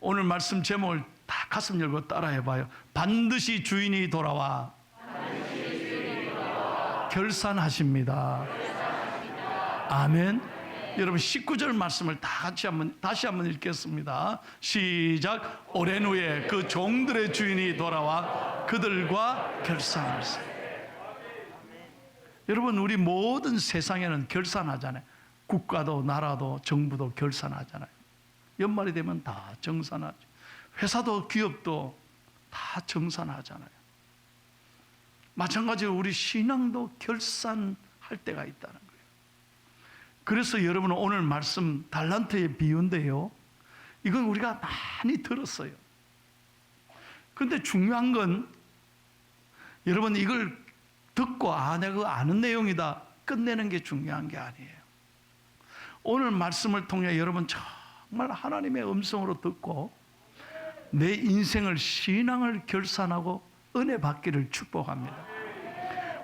오늘 말씀 제목을 다 가슴 열고 따라해봐요. 반드시 주인이 돌아와 결산하십니다. 아멘. 여러분 19절 말씀을 다 같이 다시 한번 읽겠습니다. 시작. 오랜 후에 그 종들의 주인이 돌아와 그들과 결산하시다. 여러분 우리 모든 세상에는 결산하잖아요. 국가도 나라도 정부도 결산하잖아요. 연말이 되면 다 정산하죠. 회사도 기업도 다 정산하잖아요. 마찬가지로 우리 신앙도 결산할 때가 있다는 거예요. 그래서 여러분은 오늘 말씀 달란트의 비유인데요, 이건 우리가 많이 들었어요. 그런데 중요한 건 여러분 이걸 듣고 내가 아는 내용이다 끝내는 게 중요한 게 아니에요. 오늘 말씀을 통해 여러분 정말 하나님의 음성으로 듣고 내 인생을 신앙을 결산하고 은혜 받기를 축복합니다.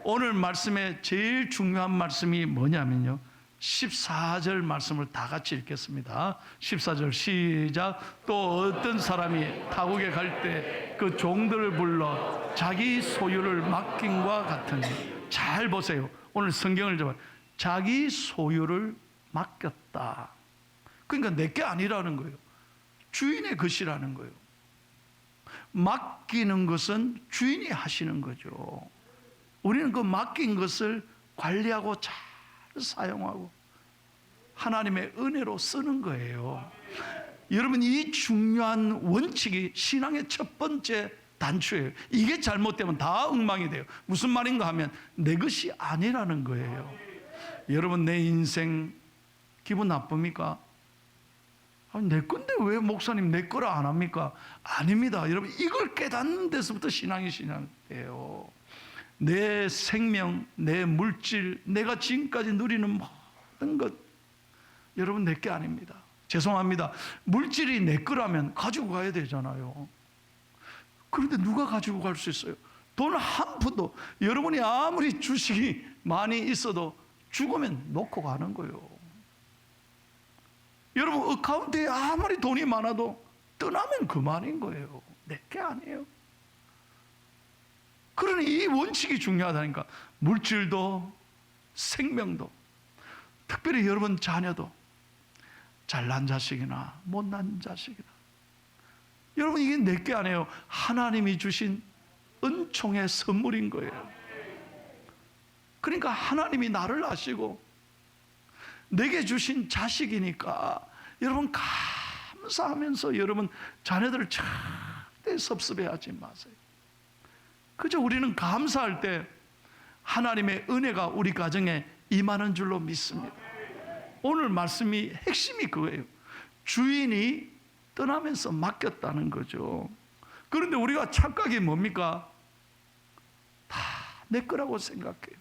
오늘 말씀의 제일 중요한 말씀이 뭐냐면요, 14절 말씀을 다 같이 읽겠습니다. 14절 시작. 또 어떤 사람이 타국에 갈 때 그 종들을 불러 자기 소유를 맡김과 같으니. 잘 보세요. 오늘 성경을 좀 자기 소유를 맡겼다. 그러니까 내게 아니라는 거예요. 주인의 것이라는 거예요. 맡기는 것은 주인이 하시는 거죠. 우리는 그 맡긴 것을 관리하고 잘 사용하고 하나님의 은혜로 쓰는 거예요. 여러분 이 중요한 원칙이 신앙의 첫 번째 단추예요. 이게 잘못되면 다 엉망이 돼요. 무슨 말인가 하면 내 것이 아니라는 거예요. 여러분 내 인생 기분 나쁩니까? 내 건데 왜 목사님 내 거라 안 합니까? 아닙니다. 여러분 이걸 깨닫는 데서부터 신앙이 신앙이에요. 내 생명, 내 물질, 내가 지금까지 누리는 모든 것 여러분 내 게 아닙니다. 죄송합니다. 물질이 내 거라면 가지고 가야 되잖아요. 그런데 누가 가지고 갈 수 있어요? 돈 한 푼도, 여러분이 아무리 주식이 많이 있어도 죽으면 놓고 가는 거예요. 여러분 어카운트에 아무리 돈이 많아도 떠나면 그만인 거예요. 내 게 아니에요. 그러니 이 원칙이 중요하다니까. 물질도 생명도, 특별히 여러분 자녀도, 잘난 자식이나 못난 자식이나, 여러분 이게 내 게 아니에요. 하나님이 주신 은총의 선물인 거예요. 그러니까 하나님이 나를 아시고 내게 주신 자식이니까 여러분 감사하면서 여러분 자녀들을 절대 섭섭해하지 마세요. 그저 우리는 감사할 때 하나님의 은혜가 우리 가정에 임하는 줄로 믿습니다. 오늘 말씀이 핵심이 그거예요. 주인이 떠나면서 맡겼다는 거죠. 그런데 우리가 착각이 뭡니까? 다 내 거라고 생각해요.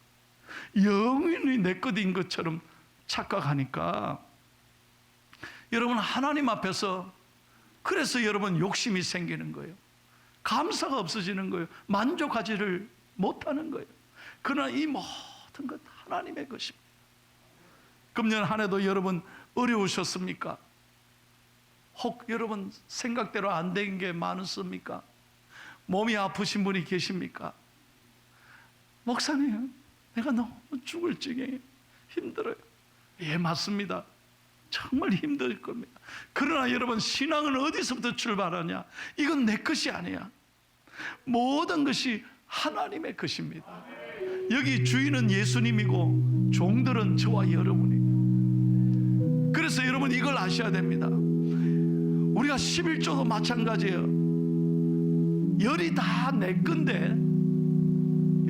영원히 내 것인 것처럼 착각하니까 여러분 하나님 앞에서, 그래서 여러분 욕심이 생기는 거예요. 감사가 없어지는 거예요. 만족하지를 못하는 거예요. 그러나 이 모든 것 하나님의 것입니다. 금년 한 해도 여러분 어려우셨습니까? 혹 여러분 생각대로 안 된 게 많으십니까? 몸이 아프신 분이 계십니까? 목사님 내가 너무 죽을 지경에 힘들어요. 예, 맞습니다. 정말 힘들 겁니다. 그러나 여러분 신앙은 어디서부터 출발하냐? 이건 내 것이 아니야. 모든 것이 하나님의 것입니다. 여기 주인은 예수님이고 종들은 저와 여러분이. 그래서 여러분 이걸 아셔야 됩니다. 우리가 11조도 마찬가지예요. 열이 다 내 건데,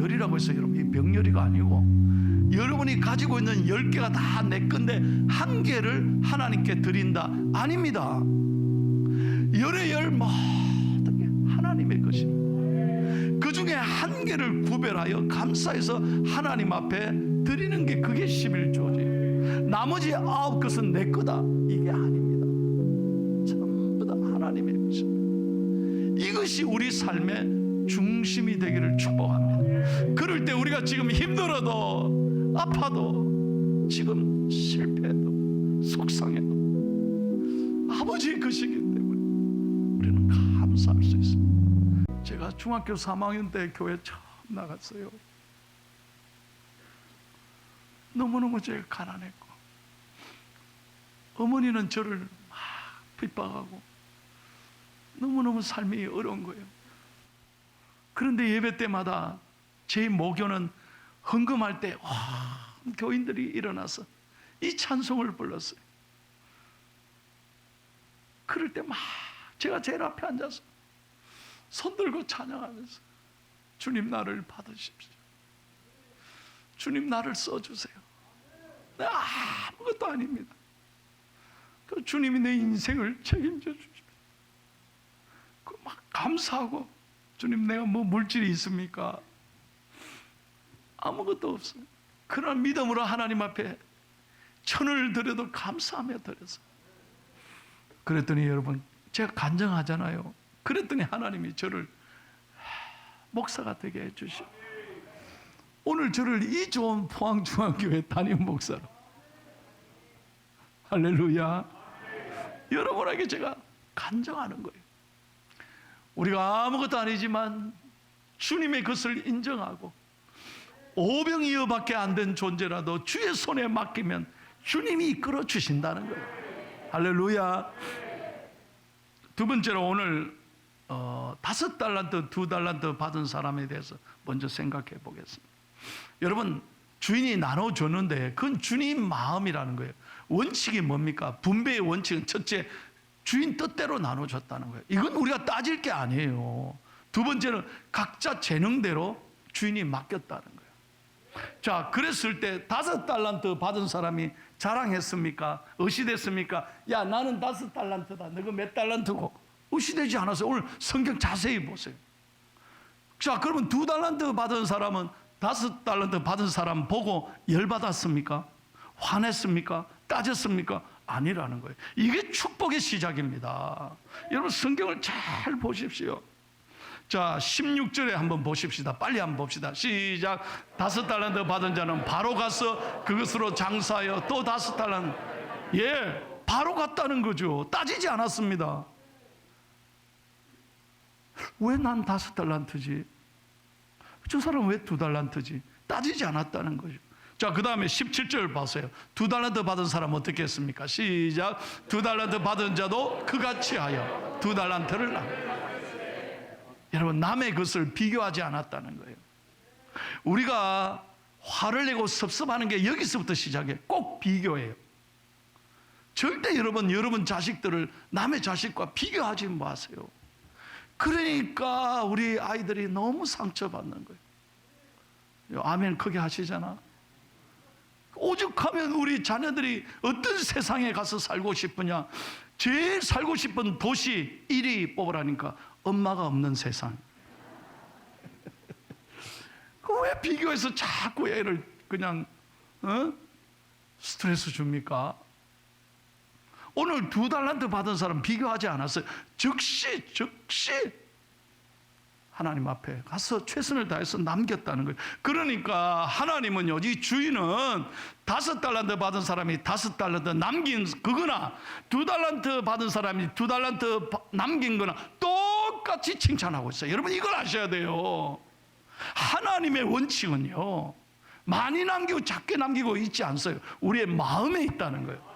열이라고 해서 여러분 이 병열이가 아니고 여러분이 가지고 있는 10개가 다 내 건데 한 개를 하나님께 드린다. 아닙니다. 열의 열 모든 게 하나님의 것입니다. 그 중에 한 개를 구별하여 감사해서 하나님 앞에 드리는 게 그게 11조지. 나머지 9것은 내 거다, 이게 아닙니다. 전부 다 하나님의 것입니다. 이것이 우리 삶의 중심이 되기를 축복합니다. 그럴 때 우리가 지금 힘들어도 아파도 지금 실패해도 속상해도 아버지의 것이기 때문에 감사할 수 있습니다. 제가 중학교 3학년 때 교회 처음 나갔어요. 너무너무 제가 가난했고, 어머니는 저를 막 핍박하고 너무너무 삶이 어려운 거예요. 그런데 예배 때마다 제 모교는 헌금할 때 교인들이 일어나서 이 찬송을 불렀어요. 그럴 때 막 제가 제일 앞에 앉아서 손 들고 찬양하면서 주님 나를 받으십시오. 주님 나를 써주세요. 내가 아무것도 아닙니다. 그 주님이 내 인생을 책임져 주십시오. 그 막 감사하고, 주님 내가 뭐 물질이 있습니까? 아무것도 없어요. 그러나 믿음으로 하나님 앞에 천을 드려도 감사하며 드렸어요. 그랬더니 여러분, 제가 간증하잖아요. 그랬더니 하나님이 저를 목사가 되게 해주시고, 오늘 저를 이 좋은 포항중앙교회 담임 목사로, 할렐루야. 여러분에게 제가 간증하는 거예요. 우리가 아무것도 아니지만 주님의 것을 인정하고, 오병이어밖에 안 된 존재라도 주의 손에 맡기면 주님이 이끌어 주신다는 거예요. 할렐루야. 두 번째로 오늘 5달란트, 2달란트 받은 사람에 대해서 먼저 생각해 보겠습니다. 여러분, 주인이 나눠줬는데 그건 주님 마음이라는 거예요. 원칙이 뭡니까? 분배의 원칙은 첫째, 주인 뜻대로 나눠줬다는 거예요. 이건 우리가 따질 게 아니에요. 두 번째는 각자 재능대로 주인이 맡겼다는 거예요. 자, 그랬을 때 5달란트 받은 사람이 자랑했습니까? 의시됐습니까? 야, 나는 5달란트다. 너가 몇 달란트고? 의시되지 않았어요. 오늘 성경 자세히 보세요. 자, 그러면 2달란트 받은 사람은 5달란트 받은 사람 보고 열받았습니까? 화냈습니까? 따졌습니까? 아니라는 거예요. 이게 축복의 시작입니다. 여러분, 성경을 잘 보십시오. 자, 16절에 한번 보십시다. 빨리 한번 봅시다. 시작. 5달란트 받은 자는 바로 가서 그것으로 장사하여 또 5달란트. 예, 바로 갔다는 거죠. 따지지 않았습니다. 왜 난 5달란트지? 저 사람은 왜 2달란트지? 따지지 않았다는 거죠. 자, 그 다음에 17절 보세요. 2달란트 받은 사람 어떻게 했습니까? 시작. 2달란트 받은 자도 그같이 하여 2달란트를 남. 여러분, 남의 것을 비교하지 않았다는 거예요. 우리가 화를 내고 섭섭하는 게 여기서부터 시작해요. 꼭 비교해요. 절대 여러분 자식들을 남의 자식과 비교하지 마세요. 그러니까 우리 아이들이 너무 상처받는 거예요. 아멘 크게 하시잖아. 오죽하면 우리 자녀들이 어떤 세상에 가서 살고 싶으냐. 제일 살고 싶은 도시 1위 뽑으라니까 엄마가 없는 세상. 왜 비교해서 자꾸 애를 그냥 스트레스 줍니까? 오늘 2달란트 받은 사람 비교하지 않았어요. 즉시 하나님 앞에 가서 최선을 다해서 남겼다는 거예요. 그러니까 하나님은요, 이 주인은 5달란트 받은 사람이 5달란트 남긴 그거나 2달란트 받은 사람이 2달란트 남긴 거나 똑같이 칭찬하고 있어요. 여러분, 이걸 아셔야 돼요. 하나님의 원칙은요, 많이 남기고 작게 남기고 있지 않아요. 우리의 마음에 있다는 거예요.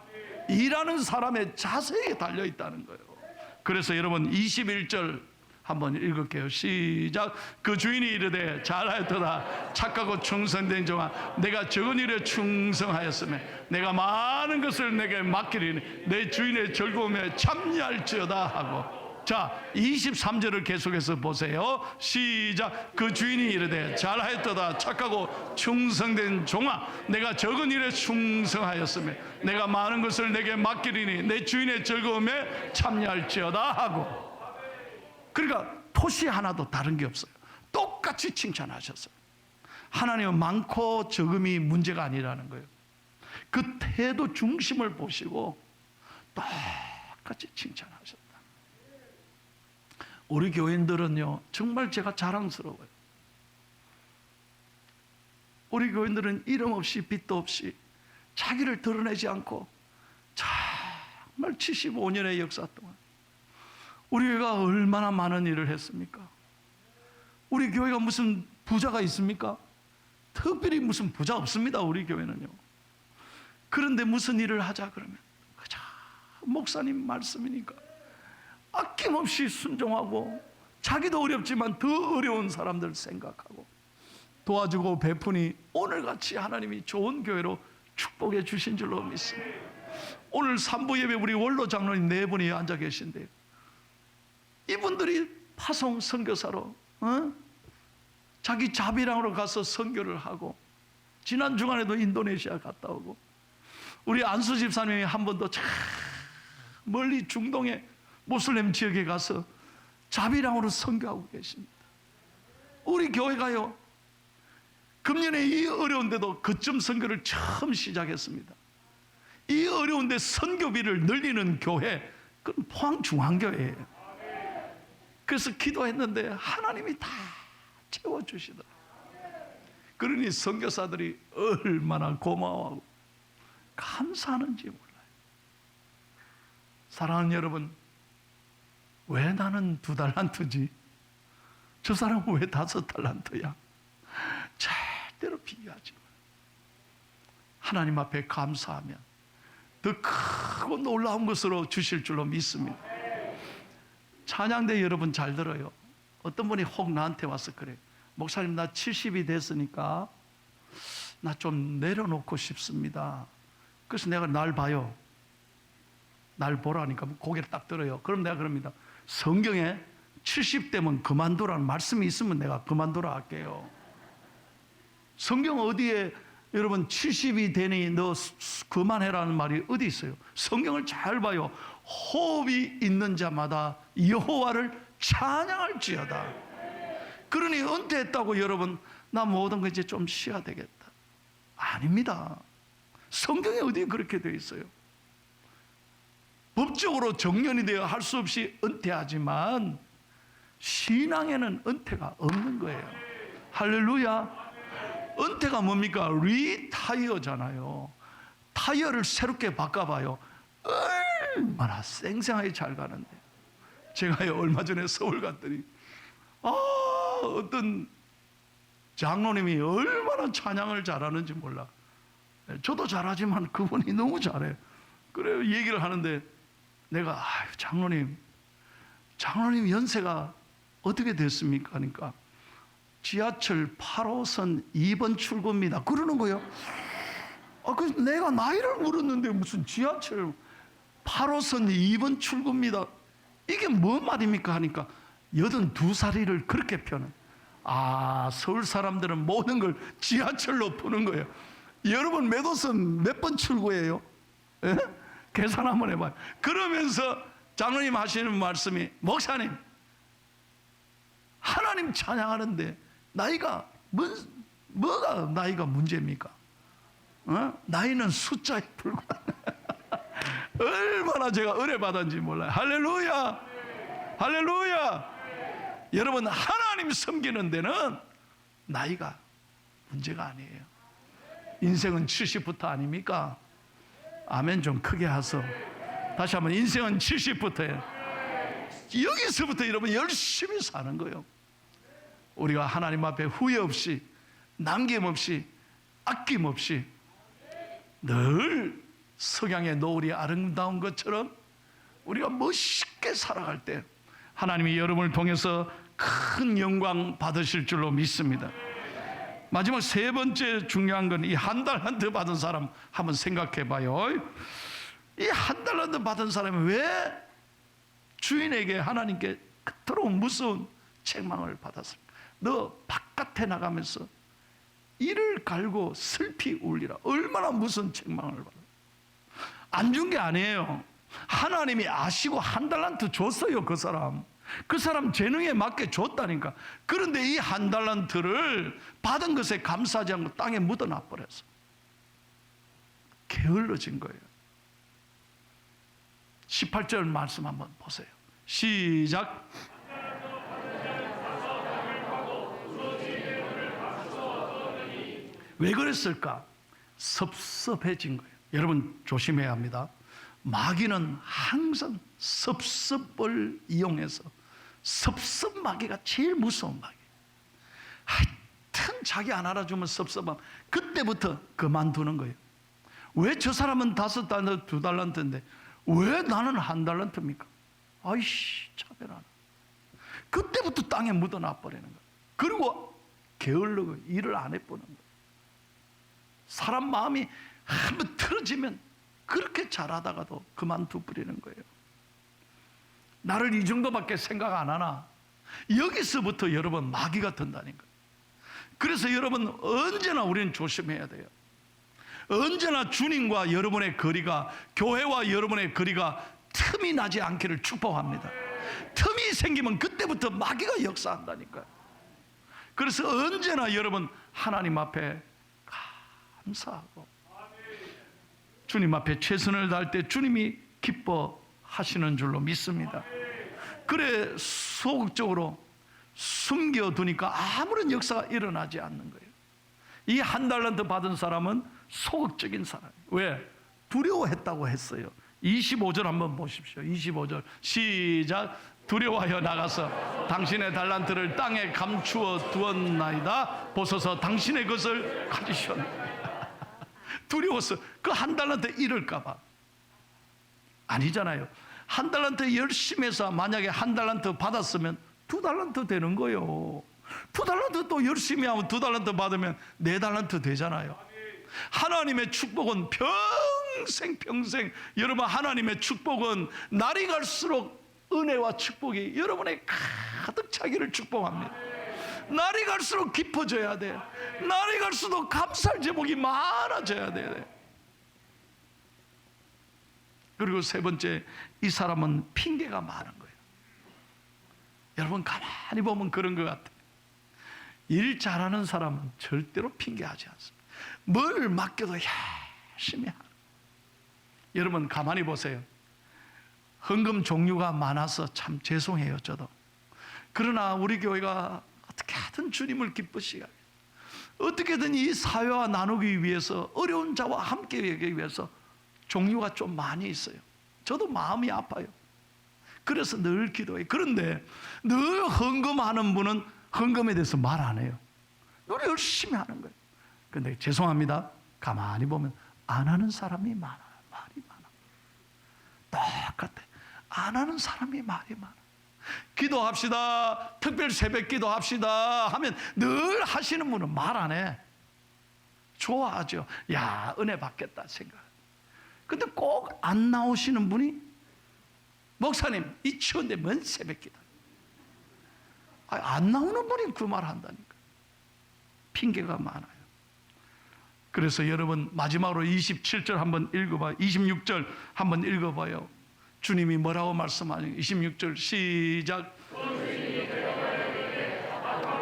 일하는 사람의 자세에 달려 있다는 거예요. 그래서 여러분, 21절 한번 읽을게요. 시작. 그 주인이 이르되 잘하였도다 착하고 충성된 종아, 내가 적은 일에 충성하였으면 내가 많은 것을 내게 맡기리니 내 주인의 즐거움에 참여할지어다 하고. 자, 23절을 계속해서 보세요. 시작. 그 주인이 이르되 잘하였도다 착하고 충성된 종아, 내가 적은 일에 충성하였으면 내가 많은 것을 내게 맡기리니 내 주인의 즐거움에 참여할지어다 하고. 그러니까 토시 하나도 다른 게 없어요. 똑같이 칭찬하셨어요. 하나님은 많고 적음이 문제가 아니라는 거예요. 그 태도 중심을 보시고 똑같이 칭찬하셨다. 우리 교인들은요, 정말 제가 자랑스러워요. 우리 교인들은 이름 없이 빚도 없이 자기를 드러내지 않고 정말 75년의 역사 동안 우리 교회가 얼마나 많은 일을 했습니까? 우리 교회가 무슨 부자가 있습니까? 특별히 무슨 부자 없습니다, 우리 교회는요. 그런데 무슨 일을 하자 그러면 그저 목사님 말씀이니까 아낌없이 순종하고, 자기도 어렵지만 더 어려운 사람들 생각하고 도와주고 베푸니 오늘같이 하나님이 좋은 교회로 축복해 주신 줄로 믿습니다. 오늘 3부 예배 우리 원로 장로님 4분이 앉아 계신데요, 이분들이 파송 선교사로 자기 자비랑으로 가서 선교를 하고, 지난 주간에도 인도네시아 갔다 오고, 우리 안수 집사님이 한 번도 참 멀리 중동의 모슬렘 지역에 가서 자비랑으로 선교하고 계십니다. 우리 교회가요, 금년에 이 어려운데도 거점 선교를 처음 시작했습니다. 이 어려운데 선교비를 늘리는 교회, 그건 포항중앙교회예요. 그래서 기도했는데 하나님이 다 채워주시더라고요. 그러니 선교사들이 얼마나 고마워하고 감사하는지 몰라요. 사랑하는 여러분, 왜 나는 2달란트지? 저 사람은 왜 5달란트야? 절대로 비교하지 마요. 하나님 앞에 감사하면 더 크고 놀라운 것으로 주실 줄로 믿습니다. 찬양대 여러분 잘 들어요. 어떤 분이 혹 나한테 와서 그래, 목사님 나 70이 됐으니까 나 좀 내려놓고 싶습니다. 그래서 내가 날 봐요. 날 보라니까 고개를 딱 들어요. 그럼 내가 그럽니다. 성경에 70대면 그만두라는 말씀이 있으면 내가 그만두라 할게요. 성경 어디에 여러분 70이 되니 너 그만해라는 말이 어디 있어요? 성경을 잘 봐요. 호흡이 있는 자마다 여호와를 찬양할지어다. 그러니 은퇴했다고 여러분 나 모든 거 이제 좀 쉬어야 되겠다, 아닙니다. 성경에 어디에 그렇게 되어 있어요? 법적으로 정년이 되어 할 수 없이 은퇴하지만 신앙에는 은퇴가 없는 거예요. 할렐루야. 은퇴가 뭡니까? 리타이어잖아요. 타이어를 새롭게 바꿔봐요. 얼마나 쌩쌩하게 잘 가는데. 제가 얼마 전에 서울 갔더니 어떤 장로님이 얼마나 찬양을 잘하는지 몰라. 저도 잘하지만 그분이 너무 잘해요. 그래요. 얘기를 하는데 내가 장로님 연세가 어떻게 됐습니까? 하니까 지하철 8호선 2번 출구입니다. 그러는 거예요. 그래서 내가 나이를 물었는데 무슨 지하철 8호선 2번 출구입니다. 이게 뭔 말입니까? 하니까 82살이를 그렇게 펴는. 서울 사람들은 모든 걸 지하철로 푸는 거예요. 여러분 몇 호선 몇 번 출구예요? 예? 계산 한번 해봐요. 그러면서 장로님 하시는 말씀이, 목사님 하나님 찬양하는데 나이가 뭐가 나이가 문제입니까? 나이는 숫자에 불과한. 얼마나 제가 은혜 받았는지 몰라요. 할렐루야. 할렐루야. 여러분 하나님 섬기는 데는 나이가 문제가 아니에요. 인생은 70부터 아닙니까? 아멘 좀 크게 하소. 다시 한번, 인생은 70부터예요. 여기서부터 여러분 열심히 사는 거예요. 우리가 하나님 앞에 후회 없이, 남김없이, 아낌없이 늘 석양의 노을이 아름다운 것처럼 우리가 멋있게 살아갈 때 하나님이 여러분을 통해서 큰 영광 받으실 줄로 믿습니다. 마지막 3번째 중요한 건 이 한 달란트 받은 사람 한번 생각해 봐요. 이 한 달란트 받은 사람이 왜 주인에게, 하나님께 그토록 무서운 책망을 받았습니까? 너 바깥에 나가면서 이를 갈고 슬피 울리라. 얼마나 무슨 책망을 받아. 안 준 게 아니에요. 하나님이 아시고 한 달란트 줬어요. 그 사람 재능에 맞게 줬다니까. 그런데 이 한 달란트를 받은 것에 감사하지 않고 땅에 묻어놔 버렸어. 게을러진 거예요. 18절 말씀 한번 보세요. 시작. 왜 그랬을까? 섭섭해진 거예요. 여러분 조심해야 합니다. 마귀는 항상 섭섭을 이용해서, 섭섭 마귀가 제일 무서운 마귀. 하여튼 자기 안 알아주면 섭섭함. 그때부터 그만두는 거예요. 왜 저 사람은 5달란트, 2달란트인데 왜 나는 1달란트입니까? 아이씨, 차별하나. 그때부터 땅에 묻어놔 버리는 거예요. 그리고 게을르고 일을 안 해보는 거예요. 사람 마음이 한번 틀어지면 그렇게 잘하다가도 그만두 버리는 거예요. 나를 이 정도밖에 생각 안 하나? 여기서부터 여러분 마귀가 든다는 거예요. 그래서 여러분 언제나 우리는 조심해야 돼요. 언제나 주님과 여러분의 거리가, 교회와 여러분의 거리가 틈이 나지 않기를 축복합니다. 틈이 생기면 그때부터 마귀가 역사한다니까요. 그래서 언제나 여러분 하나님 앞에 감사하고 주님 앞에 최선을 다할 때 주님이 기뻐하시는 줄로 믿습니다. 그래 소극적으로 숨겨두니까 아무런 역사가 일어나지 않는 거예요. 이 1달란트 받은 사람은 소극적인 사람이에요. 왜? 두려워했다고 했어요. 25절 한번 보십시오. 25절 시작. 두려워하여 나가서 당신의 달란트를 땅에 감추어 두었나이다. 보소서 당신의 것을 가지셨나이다. 두려워서 그 1달란트 잃을까 봐. 아니잖아요. 1달란트 열심히 해서 만약에 1달란트 받았으면 2달란트 되는 거예요. 2달란트 또 열심히 하면 2달란트 받으면 4달란트 되잖아요. 하나님의 축복은 평생 여러분 하나님의 축복은 날이 갈수록 은혜와 축복이 여러분의 가득 차기를 축복합니다. 날이 갈수록 깊어져야 돼. 날이 갈수록 감사할 제목이 많아져야 돼. 그리고 세 번째, 이 사람은 핑계가 많은 거예요. 여러분 가만히 보면 그런 것 같아요. 일 잘하는 사람은 절대로 핑계하지 않습니다. 뭘 맡겨도 열심히 하는. 여러분 가만히 보세요. 헌금 종류가 많아서 참 죄송해요, 저도. 그러나 우리 교회가 어떻게 하든 주님을 기쁘시게 하게, 어떻게든 이 사회와 나누기 위해서, 어려운 자와 함께 하기 위해서 종류가 좀 많이 있어요. 저도 마음이 아파요. 그래서 늘 기도해요. 그런데 늘 헌금하는 분은 헌금에 대해서 말 안 해요. 늘 열심히 하는 거예요. 그런데 죄송합니다. 가만히 보면 안 하는 사람이 많아요. 말이 많아. 똑같아. 안 하는 사람이 말이 많아. 기도합시다. 특별 새벽 기도합시다 하면 늘 하시는 분은 말 안 해. 좋아하죠. 야, 은혜 받겠다 생각. 근데 꼭 안 나오시는 분이, 목사님 이 추운데 뭔 새벽 기도. 안 나오는 분이 그 말 한다니까. 핑계가 많아요. 그래서 여러분 마지막으로 27절 한번 읽어봐요. 26절 한번 읽어봐요. 주님이 뭐라고 말씀하냐. 26절 시작.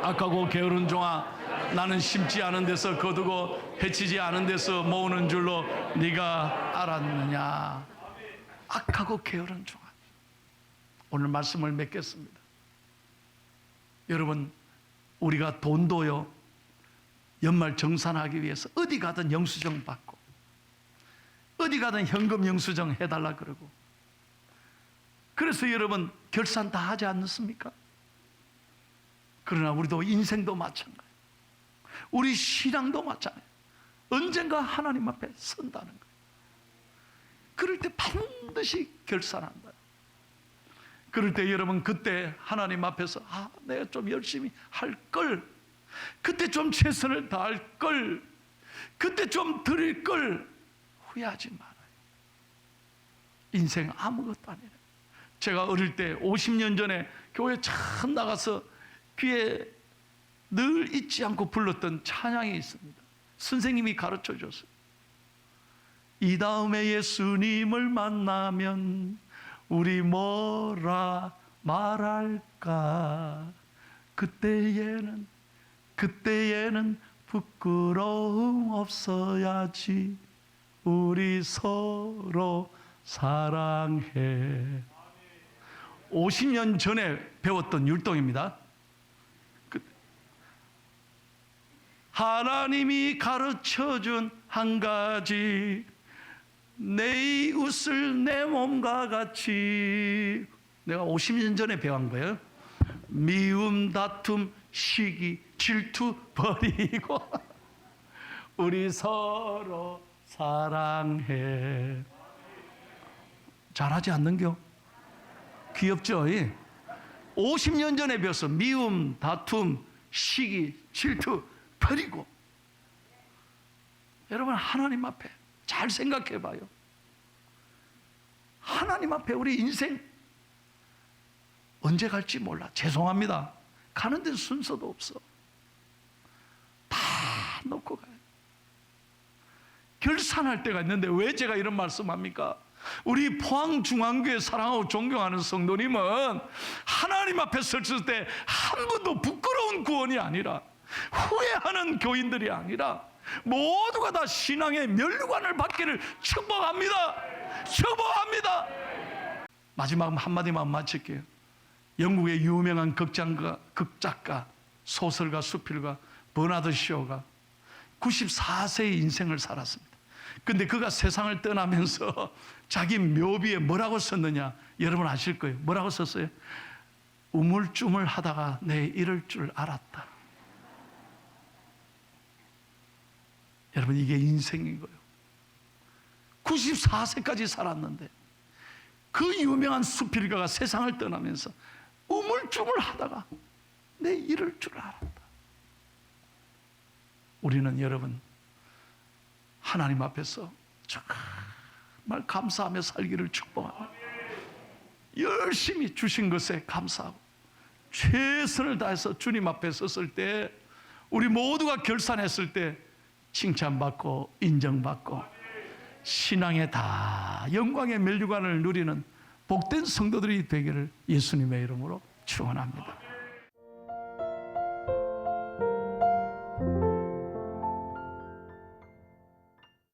악하고 게으른 종아, 나는 심지 않은 데서 거두고 해치지 않은 데서 모으는 줄로 네가 알았느냐. 악하고 게으른 종아. 오늘 말씀을 맺겠습니다. 여러분 우리가 돈도요, 연말 정산하기 위해서 어디 가든 영수증 받고 어디 가든 현금 영수증 해달라 그러고, 그래서 여러분 결산 다 하지 않습니까? 그러나 우리도 인생도 마찬가지예요. 우리 신앙도 마찬가지예요. 언젠가 하나님 앞에 선다는 거예요. 그럴 때 반드시 결산한다. 그럴 때 여러분 그때 하나님 앞에서 내가 좀 열심히 할 걸, 그때 좀 최선을 다할 걸, 그때 좀 드릴 걸 후회하지 말아요. 인생 아무것도 아니에요. 제가 어릴 때 50년 전에 교회 참 나가서 귀에 늘 잊지 않고 불렀던 찬양이 있습니다. 선생님이 가르쳐 줬어요. 이 다음에 예수님을 만나면 우리 뭐라 말할까. 그때에는 부끄러움 없어야지. 우리 서로 사랑해. 50년 전에 배웠던 율동입니다. 하나님이 가르쳐준 한 가지, 내 이웃을 내 몸과 같이. 내가 50년 전에 배운 거예요. 미움, 다툼, 시기, 질투 버리고 우리 서로 사랑해. 잘하지 않는겨? 귀엽죠? 50년 전에 배웠어. 미움, 다툼, 시기, 질투 버리고. 여러분, 하나님 앞에 잘 생각해 봐요. 하나님 앞에 우리 인생 언제 갈지 몰라. 죄송합니다. 가는 데는 순서도 없어. 다 놓고 가요. 결산할 때가 있는데 왜 제가 이런 말씀합니까? 우리 포항중앙교회 사랑하고 존경하는 성도님은 하나님 앞에 섰을 때 한 번도 부끄러운 구원이 아니라, 후회하는 교인들이 아니라 모두가 다 신앙의 멸류관을 받기를 축복합니다. 축복합니다. 마지막 한마디만 마칠게요. 영국의 유명한 극작가, 소설가, 수필가 버나드 쇼가 94세의 인생을 살았습니다. 근데 그가 세상을 떠나면서 자기 묘비에 뭐라고 썼느냐? 여러분 아실 거예요. 뭐라고 썼어요? 우물쭈물 하다가 내 이럴 줄 알았다. 여러분, 이게 인생인 거예요. 94세까지 살았는데 그 유명한 수필가가 세상을 떠나면서 우물쭈물 하다가 내 이럴 줄 알았다. 우리는 여러분, 하나님 앞에서 정말 감사하며 살기를 축복합니다. 열심히 주신 것에 감사하고 최선을 다해서 주님 앞에 섰을 때, 우리 모두가 결산했을 때 칭찬받고 인정받고 신앙의 다 영광의 멸류관을 누리는 복된 성도들이 되기를 예수님의 이름으로 축원합니다.